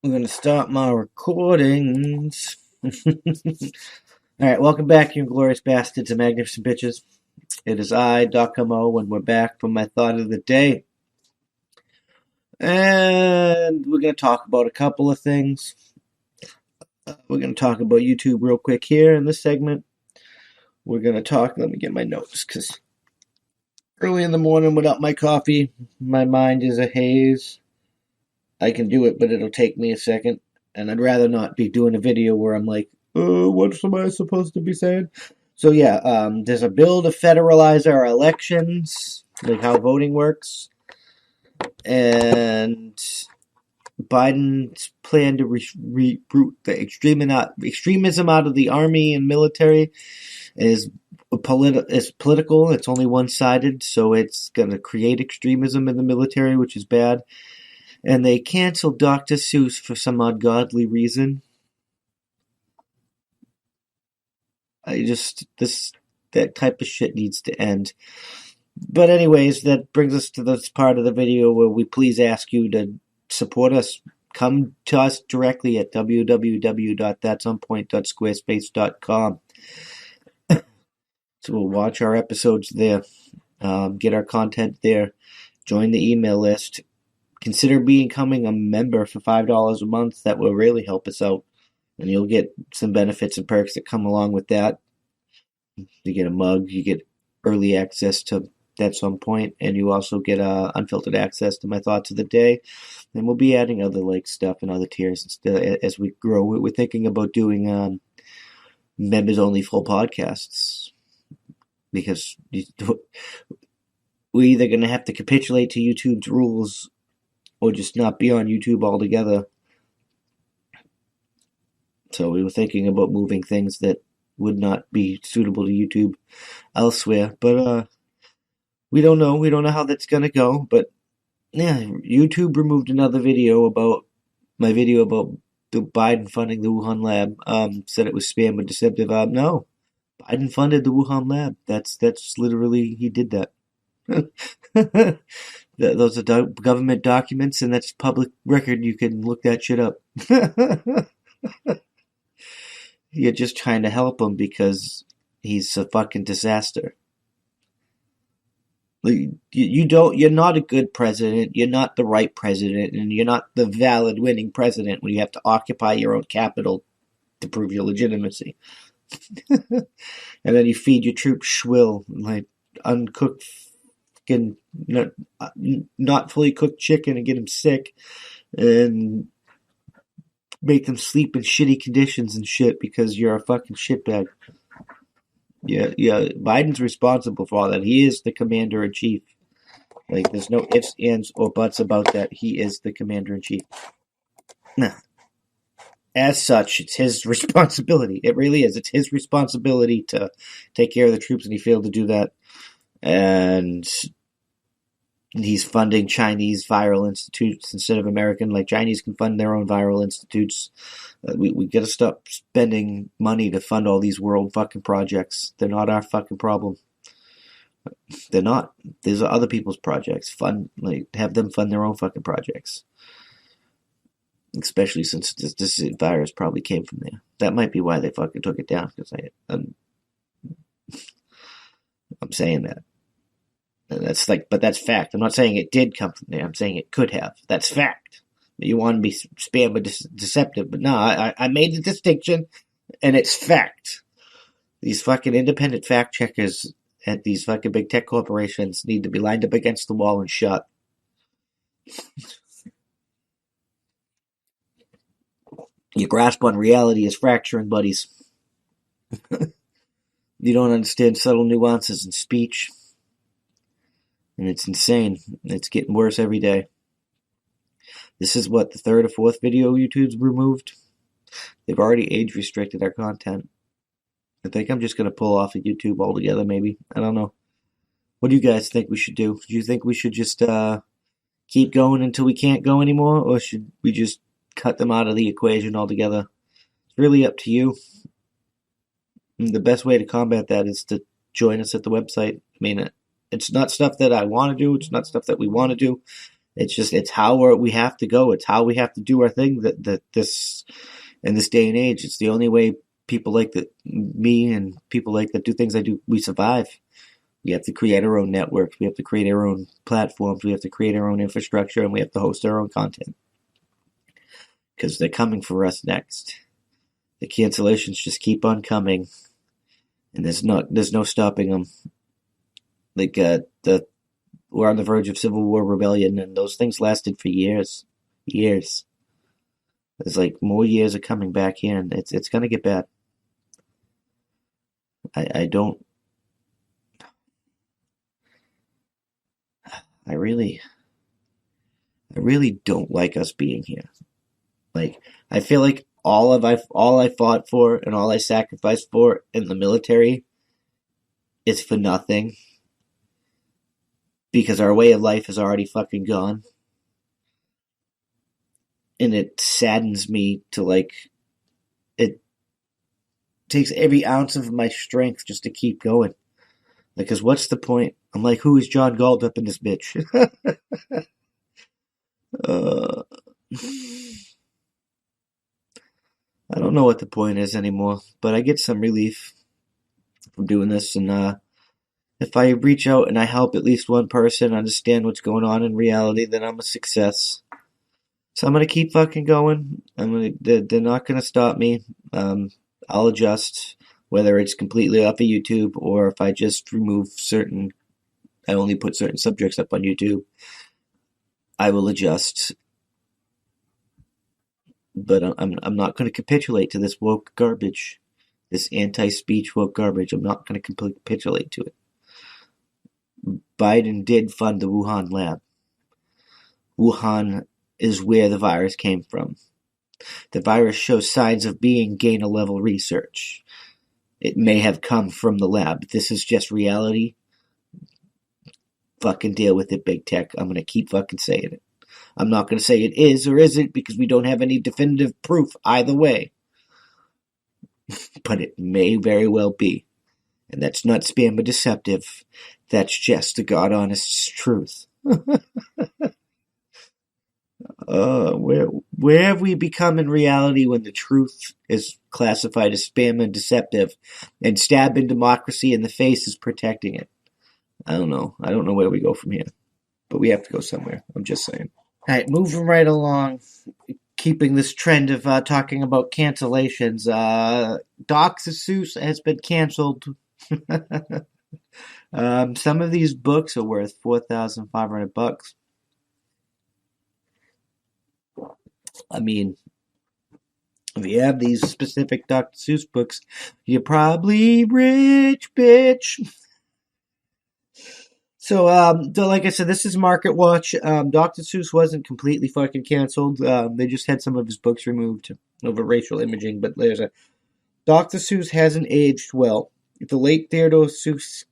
I'm going to start my recordings. Alright, welcome back, you Inglorious Bastards and Magnificent Bitches. It is I, Dr. Mo, and we're back from my thought of the day. And we're going to talk about a couple of things. We're going to talk about YouTube real quick here in this segment. We're going to talk, let me get my notes, because early in the morning without my coffee, my mind is a haze. I can do it, but it'll take me a second. And I'd rather not be doing a video where I'm like, what am I supposed to be saying? So yeah, there's a bill to federalize our elections, like how voting works. And Biden's plan to root the extremism out of the army and military is political. It's only one-sided, so it's going to create extremism in the military, which is bad. And they canceled Dr. Seuss for some ungodly reason. That type of shit needs to end. But anyways, that brings us to this part of the video where we please ask you to support us. Come to us directly at www.thatsonpoint.squarespace.com. So we'll watch our episodes there, get our content there, join the email list. Consider becoming a member for $5 a month. That will really help us out. And you'll get some benefits and perks that come along with that. You get a mug, you get early access to That's On Point, and you also get unfiltered access to my thoughts of the day. And we'll be adding other stuff and other tiers as we grow. We're thinking about doing members-only full podcasts. Because we're either going to have to capitulate to YouTube's rules or just not be on YouTube altogether. So we were thinking about moving things that would not be suitable to YouTube elsewhere. But we don't know. We don't know how that's going to go. But yeah, YouTube removed another video about my video about the Biden funding the Wuhan lab. Said it was spam and deceptive. No, Biden funded the Wuhan lab. That's literally, he did that. Those are government documents, and that's public record. You can look that shit up. You're just trying to help him because he's a fucking disaster. You're not a good president. You're not the right president, and you're not the valid winning president when you have to occupy your own capital to prove your legitimacy. And then you feed your troops schwill, like uncooked, not fully cooked chicken, and get them sick, and make them sleep in shitty conditions and shit because you're a fucking shitbag. Yeah, Biden's responsible for all that. He is the commander-in-chief. Like, there's no ifs, ands, or buts about that. He is the commander-in-chief. As such, it's his responsibility. It really is. It's his responsibility to take care of the troops, and he failed to do that. And he's funding Chinese viral institutes instead of American. Like, Chinese can fund their own viral institutes. We gotta stop spending money to fund all these world fucking projects. They're not our fucking problem. They're not. These are other people's projects. Have them fund their own fucking projects. Especially since this virus probably came from there. That might be why they fucking took it down. Because I'm saying that. And but that's fact. I'm not saying it did come from there. I'm saying it could have. That's fact. You want to be spam or deceptive, but no, I made the distinction, and it's fact. These fucking independent fact checkers at these fucking big tech corporations need to be lined up against the wall and shot. Your grasp on reality is fracturing, buddies. You don't understand subtle nuances in speech. And it's insane. It's getting worse every day. This is the third or fourth video YouTube's removed? They've already age restricted our content. I think I'm just going to pull off of YouTube altogether, maybe. I don't know. What do you guys think we should do? Do you think we should just keep going until we can't go anymore? Or should we just cut them out of the equation altogether? It's really up to you. And the best way to combat that is to join us at the website. I mean, it's not stuff that I want to do. It's not stuff that we want to do. It's how we have to go. It's how we have to do our thing. That this in this day and age, it's the only way people like me and people like that do things I do, we survive. We have to create our own networks. We have to create our own platforms. We have to create our own infrastructure, and we have to host our own content because they're coming for us next. The cancellations just keep on coming, and there's no stopping them. Like we're on the verge of civil war, rebellion, and those things lasted for years. It's like more years are coming back in. It's gonna get bad. I don't. I really don't like us being here. Like I feel like all I fought for and all I sacrificed for in the military is for nothing because our way of life is already fucking gone. And it saddens me to like it takes every ounce of my strength just to keep going. Because what's the point? I'm like, who is John Galt up in this bitch? uh, I don't know what the point is anymore, but I get some relief from doing this. And if I reach out and I help at least one person understand what's going on in reality, then I'm a success. So I'm gonna keep fucking going. They're not gonna stop me. I'll adjust, whether it's completely off of YouTube or if I just remove I only put certain subjects up on YouTube. I will adjust, but I'm not going to capitulate to this woke garbage, this anti-speech woke garbage. I'm not going to capitulate to it. Biden did fund the Wuhan lab. Wuhan is where the virus came from. The virus shows signs of being gain-a-level research. It may have come from the lab. This is just reality. Fucking deal with it, big tech. I'm going to keep fucking saying it. I'm not going to say it is or isn't because we don't have any definitive proof either way. But it may very well be. And that's not spam or deceptive. That's just the God honest truth. Where have we become in reality when the truth is classified as spam and deceptive and stabbing democracy in the face is protecting it? I don't know. I don't know where we go from here. But we have to go somewhere. I'm just saying. Alright, moving right along. Keeping this trend of talking about cancellations. Dr. Seuss has been canceled. Some of these books are worth $4,500. I mean, if you have these specific Dr. Seuss books, you're probably rich, bitch. So, like I said, this is Market Watch. Dr. Seuss wasn't completely fucking canceled. They just had some of his books removed over racial imaging. But there's Dr. Seuss hasn't aged well. The late Theodore Seuss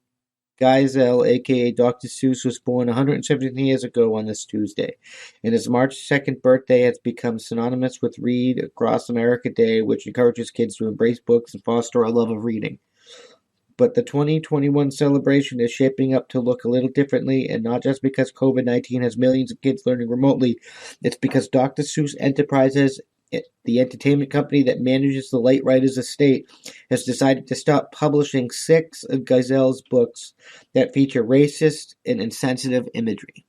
Geisel, a.k.a. Dr. Seuss, was born 117 years ago on this Tuesday, and his March 2nd birthday has become synonymous with Read Across America Day, which encourages kids to embrace books and foster a love of reading. But the 2021 celebration is shaping up to look a little differently, and not just because COVID-19 has millions of kids learning remotely. It's because Dr. Seuss Enterprises, the entertainment company that manages the late writer's estate, has decided to stop publishing 6 of Geisel's books that feature racist and insensitive imagery.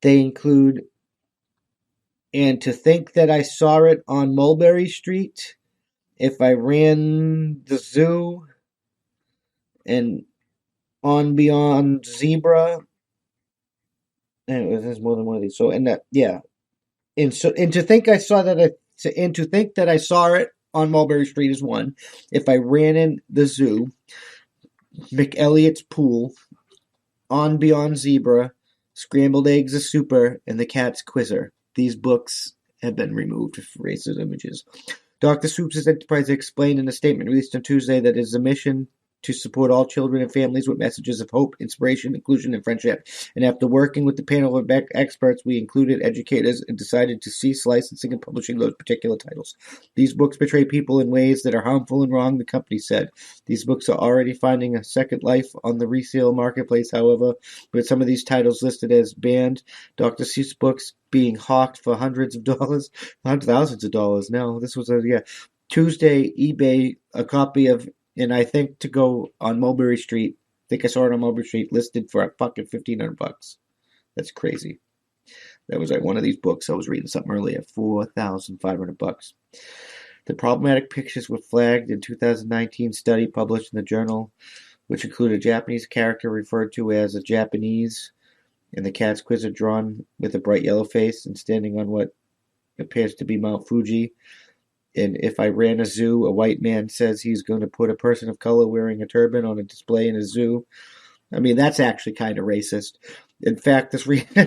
They include And to Think That I Saw It on Mulberry Street, If I Ran the Zoo, and On Beyond Zebra. And there's more than one of these. So, and that, yeah. And to think I saw that, and to think that I saw it on Mulberry Street is one. If I ran in the zoo, McElliot's Pool, On Beyond Zebra, Scrambled Eggs is Super, and The Cat's Quizzer. These books have been removed for racist images. Dr. Seuss's Enterprise explained in a statement released on Tuesday that it is a mission to support all children and families with messages of hope, inspiration, inclusion, and friendship. And after working with the panel of experts, we included educators and decided to cease licensing and publishing those particular titles. These books portray people in ways that are harmful and wrong, the company said. These books are already finding a second life on the resale marketplace, however, with some of these titles listed as banned. Dr. Seuss books being hawked for hundreds of dollars, thousands of dollars now. This was Tuesday, eBay, a copy of, and I think to go on Mulberry Street. I think I saw it on Mulberry Street listed for a fucking $1,500. That's crazy. That was like one of these books I was reading something earlier. $4,500. The problematic pictures were flagged in 2019 study published in the journal, which included a Japanese character referred to as a Japanese, and the cat's quizzer drawn with a bright yellow face and standing on what appears to be Mount Fuji. And if I ran a zoo, a white man says he's going to put a person of color wearing a turban on a display in a zoo. I mean, that's actually kind of racist. In fact, the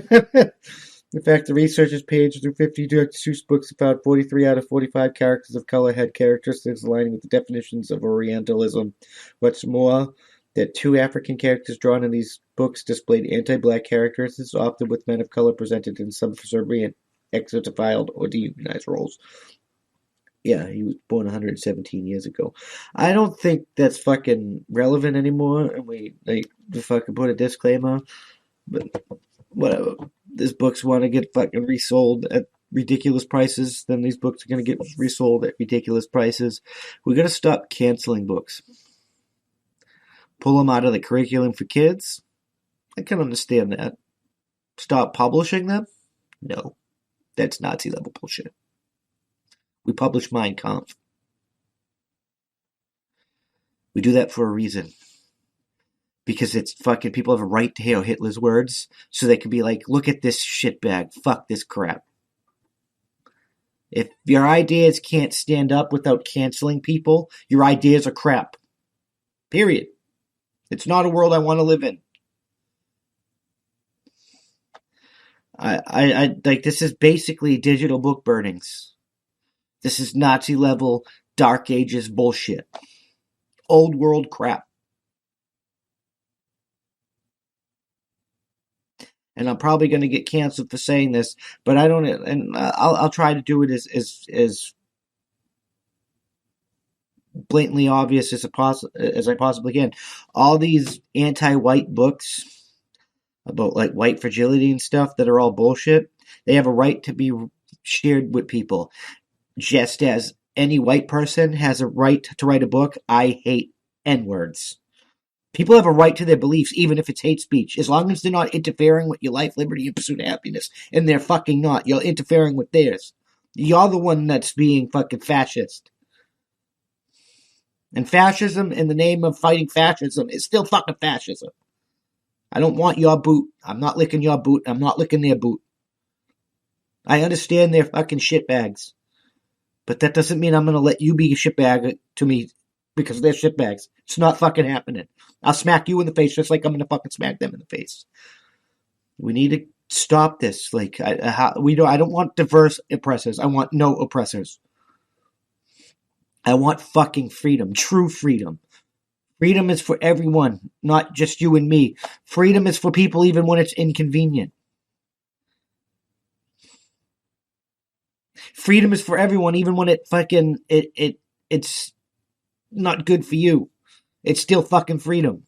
researchers paged through 50 Dr. Seuss books and found 43 out of 45 characters of color had characteristics aligning with the definitions of Orientalism. What's more, that 2 African characters drawn in these books displayed anti-black characteristics, often with men of color presented in subservient, exotified, or dehumanized roles. Yeah, he was born 117 years ago. I don't think that's fucking relevant anymore, and we fucking put a disclaimer, but whatever. These books want to get fucking resold at ridiculous prices, then these books are going to get resold at ridiculous prices. We're going to stop canceling books. Pull them out of the curriculum for kids? I can understand that. Stop publishing them? No. That's Nazi level bullshit. We publish Mein Kampf. We do that for a reason. Because it's fucking, people have a right to hear Hitler's words, so they can be like, look at this shitbag, fuck this crap. If your ideas can't stand up without canceling people, your ideas are crap. Period. It's not a world I want to live in. I like, this is basically digital book burnings. This is Nazi level Dark Ages bullshit. Old world crap. And I'm probably going to get canceled for saying this, but I don't, and I'll try to do it as blatantly obvious as I possibly can. All these anti-white books about like white fragility and stuff that are all bullshit, they have a right to be shared with people. Just as any white person has a right to write a book, I hate N-words. People have a right to their beliefs, even if it's hate speech, as long as they're not interfering with your life, liberty, and pursuit of happiness. And they're fucking not. You're interfering with theirs. You're the one that's being fucking fascist. And fascism, in the name of fighting fascism, is still fucking fascism. I don't want your boot. I'm not licking your boot. I'm not licking their boot. I understand they're fucking shitbags. But that doesn't mean I'm going to let you be a shitbag to me because they're shitbags. It's not fucking happening. I'll smack you in the face just like I'm going to fucking smack them in the face. We need to stop this. Like, I don't want diverse oppressors. I want no oppressors. I want fucking freedom. True freedom. Freedom is for everyone, not just you and me. Freedom is for people even when it's inconvenient. Freedom is for everyone, even when it's not good for you. It's still fucking freedom.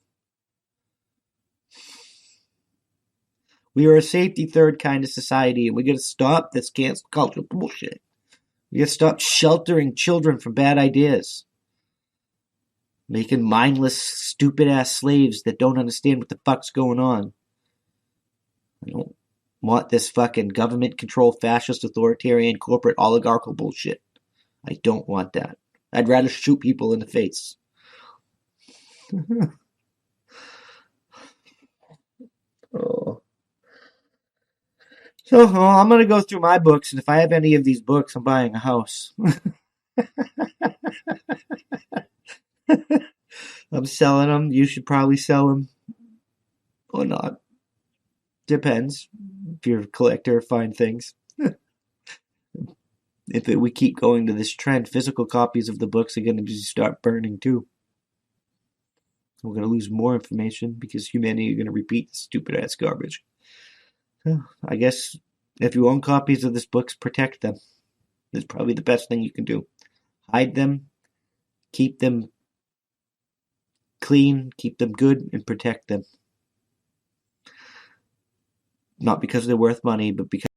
We are a safety third kind of society, and we gotta stop this cancel culture bullshit. We gotta stop sheltering children from bad ideas. Making mindless, stupid ass slaves that don't understand what the fuck's going on. I don't want this fucking government-controlled, fascist, authoritarian, corporate, oligarchical bullshit. I don't want that. I'd rather shoot people in the face. Oh. So, I'm going to go through my books, and if I have any of these books, I'm buying a house. I'm selling them. You should probably sell them. Or not. Depends. If you're a collector, find things. If we keep going to this trend, physical copies of the books are going to start burning too. We're going to lose more information because humanity are going to repeat this stupid-ass garbage. So, I guess if you own copies of this book, protect them. It's probably the best thing you can do. Hide them, keep them clean, keep them good, and protect them. Not because they're worth money, but because